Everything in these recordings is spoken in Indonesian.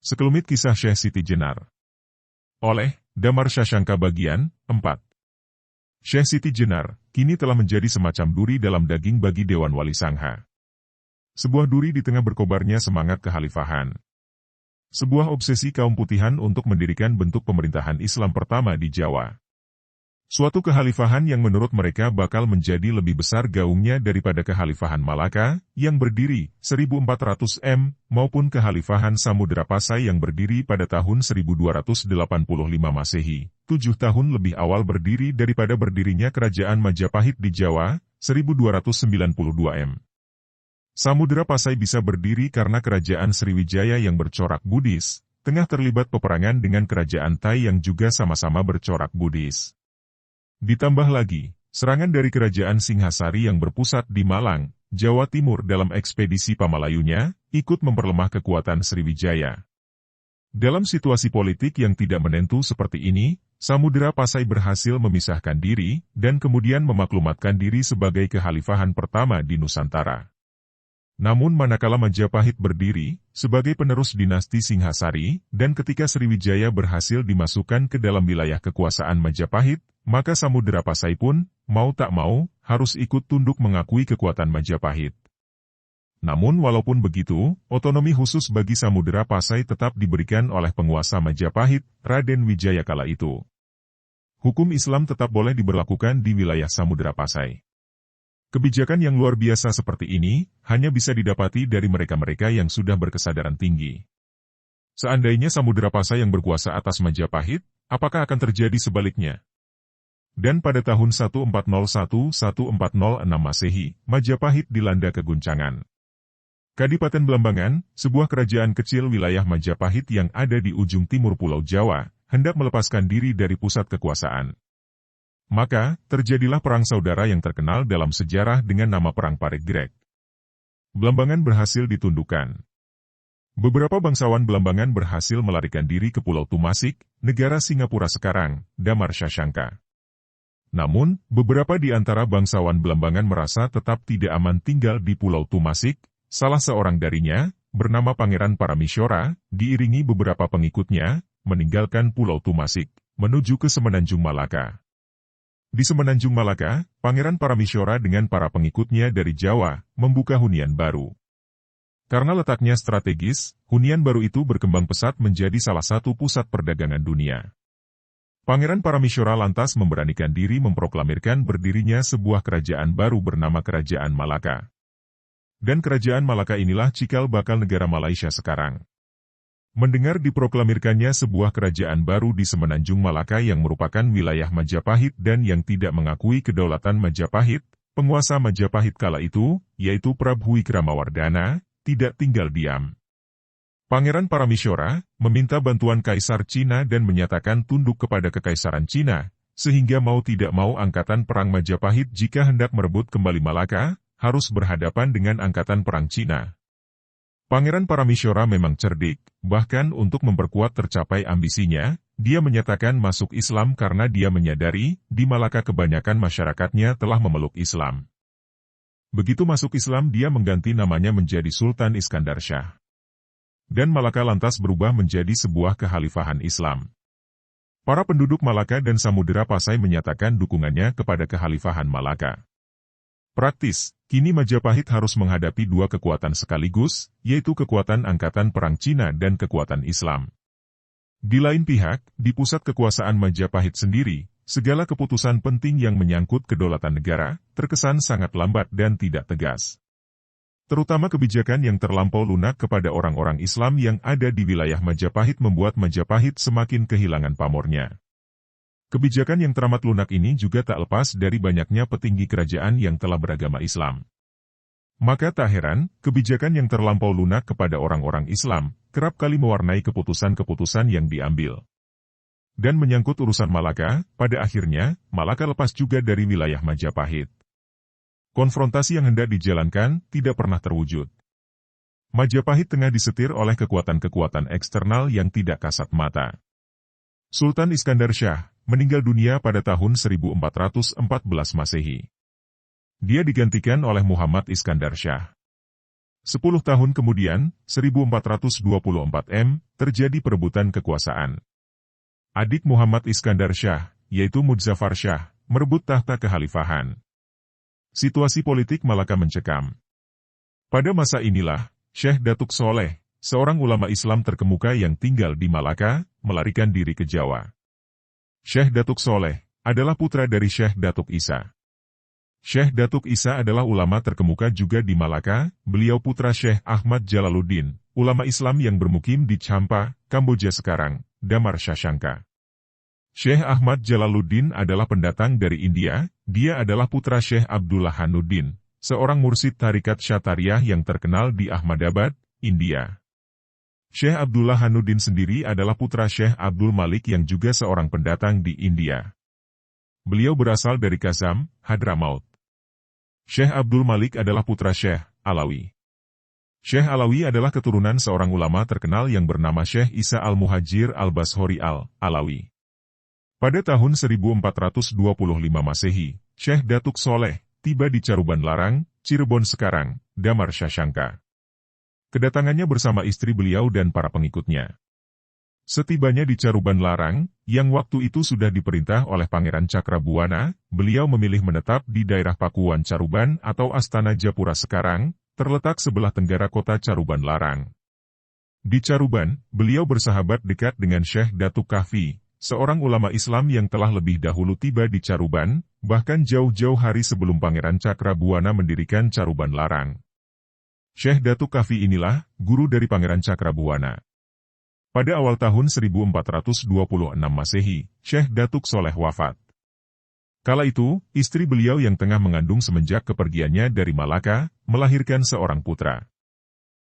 Sekelumit kisah Syekh Siti Jenar. Oleh Damar Syashanka bagian 4. Syekh Siti Jenar kini telah menjadi semacam duri dalam daging bagi Dewan Wali Sangha. Sebuah duri di tengah berkobarnya semangat kekhalifahan. Sebuah obsesi kaum putihan untuk mendirikan bentuk pemerintahan Islam pertama di Jawa. Suatu kekhalifahan yang menurut mereka bakal menjadi lebih besar gaungnya daripada kekhalifahan Malaka, yang berdiri 1400 m, maupun kekhalifahan Samudra Pasai yang berdiri pada tahun 1285 Masehi, 7 tahun lebih awal berdiri daripada berdirinya Kerajaan Majapahit di Jawa, 1292 m. Samudra Pasai bisa berdiri karena Kerajaan Sriwijaya yang bercorak Buddhis, tengah terlibat peperangan dengan Kerajaan Tai yang juga sama-sama bercorak Buddhis. Ditambah lagi, serangan dari Kerajaan Singhasari yang berpusat di Malang, Jawa Timur dalam ekspedisi Pamalayunya, ikut memperlemah kekuatan Sriwijaya. Dalam situasi politik yang tidak menentu seperti ini, Samudra Pasai berhasil memisahkan diri, dan kemudian memaklumatkan diri sebagai kekhalifahan pertama di Nusantara. Namun manakala Majapahit berdiri, sebagai penerus dinasti Singhasari, dan ketika Sriwijaya berhasil dimasukkan ke dalam wilayah kekuasaan Majapahit, maka Samudra Pasai pun, mau tak mau, harus ikut tunduk mengakui kekuatan Majapahit. Namun walaupun begitu, otonomi khusus bagi Samudra Pasai tetap diberikan oleh penguasa Majapahit, Raden Wijaya kala itu. Hukum Islam tetap boleh diberlakukan di wilayah Samudra Pasai. Kebijakan yang luar biasa seperti ini, hanya bisa didapati dari mereka-mereka yang sudah berkesadaran tinggi. Seandainya Samudra Pasai yang berkuasa atas Majapahit, apakah akan terjadi sebaliknya? Dan pada tahun 1401-1406 Masehi, Majapahit dilanda keguncangan. Kadipaten Belambangan, sebuah kerajaan kecil wilayah Majapahit yang ada di ujung timur Pulau Jawa, hendak melepaskan diri dari pusat kekuasaan. Maka, terjadilah perang saudara yang terkenal dalam sejarah dengan nama Perang Paregreg. Belambangan berhasil ditundukkan. Beberapa bangsawan Belambangan berhasil melarikan diri ke Pulau Tumasik, negara Singapura sekarang, Damar Syashanka. Namun, beberapa di antara bangsawan Belambangan merasa tetap tidak aman tinggal di Pulau Tumasik. Salah seorang darinya, bernama Pangeran Paramisyora, diiringi beberapa pengikutnya, meninggalkan Pulau Tumasik, menuju ke Semenanjung Malaka. Di Semenanjung Malaka, Pangeran Paramisyora dengan para pengikutnya dari Jawa, membuka hunian baru. Karena letaknya strategis, hunian baru itu berkembang pesat menjadi salah satu pusat perdagangan dunia. Pangeran Paramisyora lantas memberanikan diri memproklamirkan berdirinya sebuah kerajaan baru bernama Kerajaan Malaka. Dan Kerajaan Malaka inilah cikal bakal negara Malaysia sekarang. Mendengar diproklamirkannya sebuah kerajaan baru di Semenanjung Malaka yang merupakan wilayah Majapahit dan yang tidak mengakui kedaulatan Majapahit, penguasa Majapahit kala itu, yaitu Prabu Wikramawardhana, tidak tinggal diam. Pangeran Paramisyora meminta bantuan Kaisar Cina dan menyatakan tunduk kepada Kekaisaran Cina, sehingga mau tidak mau angkatan perang Majapahit jika hendak merebut kembali Malaka, harus berhadapan dengan angkatan perang Cina. Pangeran Paramisyora memang cerdik, bahkan untuk memperkuat tercapai ambisinya, dia menyatakan masuk Islam karena dia menyadari, di Malaka kebanyakan masyarakatnya telah memeluk Islam. Begitu masuk Islam dia mengganti namanya menjadi Sultan Iskandar Shah. Dan Malaka lantas berubah menjadi sebuah kekhalifahan Islam. Para penduduk Malaka dan Samudra Pasai menyatakan dukungannya kepada kekhalifahan Malaka. Praktis, kini Majapahit harus menghadapi dua kekuatan sekaligus, yaitu kekuatan angkatan perang Cina dan kekuatan Islam. Di lain pihak, di pusat kekuasaan Majapahit sendiri, segala keputusan penting yang menyangkut kedaulatan negara, terkesan sangat lambat dan tidak tegas. Terutama kebijakan yang terlampau lunak kepada orang-orang Islam yang ada di wilayah Majapahit membuat Majapahit semakin kehilangan pamornya. Kebijakan yang teramat lunak ini juga tak lepas dari banyaknya petinggi kerajaan yang telah beragama Islam. Maka tak heran, kebijakan yang terlampau lunak kepada orang-orang Islam, kerap kali mewarnai keputusan-keputusan yang diambil. Dan menyangkut urusan Malaka, pada akhirnya, Malaka lepas juga dari wilayah Majapahit. Konfrontasi yang hendak dijalankan, tidak pernah terwujud. Majapahit tengah disetir oleh kekuatan-kekuatan eksternal yang tidak kasat mata. Sultan Iskandar Shah meninggal dunia pada tahun 1414 Masehi. Dia digantikan oleh Muhammad Iskandar Shah. 10 tahun kemudian, 1424 terjadi perebutan kekuasaan. Adik Muhammad Iskandar Shah, yaitu Mudzafar Shah, merebut tahta kekhalifahan. Situasi politik Malaka mencekam. Pada masa inilah, Syekh Datuk Soleh, seorang ulama Islam terkemuka yang tinggal di Malaka, melarikan diri ke Jawa. Syekh Datuk Soleh adalah putra dari Syekh Datuk Isa. Syekh Datuk Isa adalah ulama terkemuka juga di Malaka, beliau putra Syekh Ahmad Jalaluddin, ulama Islam yang bermukim di Champa, Kamboja sekarang, Damar Shashanka. Syekh Ahmad Jalaluddin adalah pendatang dari India, dia adalah putra Syekh Abdullah Hanuddin, seorang mursyid tarikat Syatariah yang terkenal di Ahmadabad, India. Syekh Abdullah Hanuddin sendiri adalah putra Syekh Abdul Malik yang juga seorang pendatang di India. Beliau berasal dari Kazam, Hadramaut. Syekh Abdul Malik adalah putra Syekh Alawi. Syekh Alawi adalah keturunan seorang ulama terkenal yang bernama Syekh Isa Al-Muhajir Al-Bashori Al-Alawi. Pada tahun 1425 Masehi, Syekh Datuk Soleh tiba di Caruban Larang, Cirebon sekarang, Damar Shashanka. Kedatangannya bersama istri beliau dan para pengikutnya. Setibanya di Caruban Larang, yang waktu itu sudah diperintah oleh Pangeran Cakrabuana, beliau memilih menetap di daerah Pakuan Caruban atau Astana Japura sekarang, terletak sebelah tenggara kota Caruban Larang. Di Caruban, beliau bersahabat dekat dengan Syekh Datuk Kahfi, seorang ulama Islam yang telah lebih dahulu tiba di Caruban, bahkan jauh-jauh hari sebelum Pangeran Cakrabuana mendirikan Caruban Larang. Syekh Datuk Kahfi inilah guru dari Pangeran Cakrabuana. Pada awal tahun 1426 Masehi, Syekh Datuk Soleh wafat. Kala itu, istri beliau yang tengah mengandung semenjak kepergiannya dari Malaka, melahirkan seorang putra.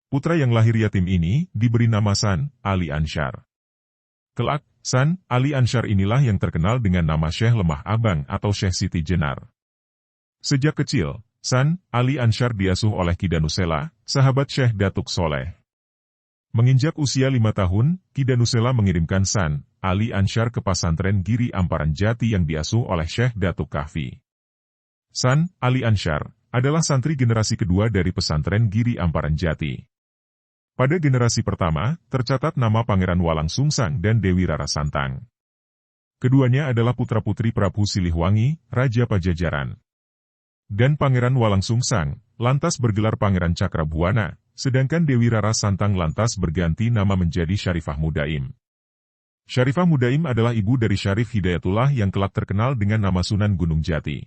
Putra yang lahir yatim ini diberi nama San Ali Ansyar. Kelak, San Ali Ansyar inilah yang terkenal dengan nama Syekh Lemah Abang atau Syekh Siti Jenar. Sejak kecil, San Ali Ansyar diasuh oleh Ki Danusela, sahabat Syekh Datuk Soleh. Menginjak usia 5 tahun, Ki Danusela mengirimkan San Ali Ansyar ke pesantren Giri Amparan Jati yang diasuh oleh Syekh Datuk Kahfi. San Ali Ansyar adalah santri generasi kedua dari pesantren Giri Amparan Jati. Pada generasi pertama, tercatat nama Pangeran Walang Sungsang dan Dewi Rara Santang. Keduanya adalah putra-putri Prabu Silihwangi, Raja Pajajaran. Dan Pangeran Walang Sungsang lantas bergelar Pangeran Cakrabuana, sedangkan Dewi Rara Santang lantas berganti nama menjadi Syarifah Mudaim. Syarifah Mudaim adalah ibu dari Syarif Hidayatullah yang kelak terkenal dengan nama Sunan Gunung Jati.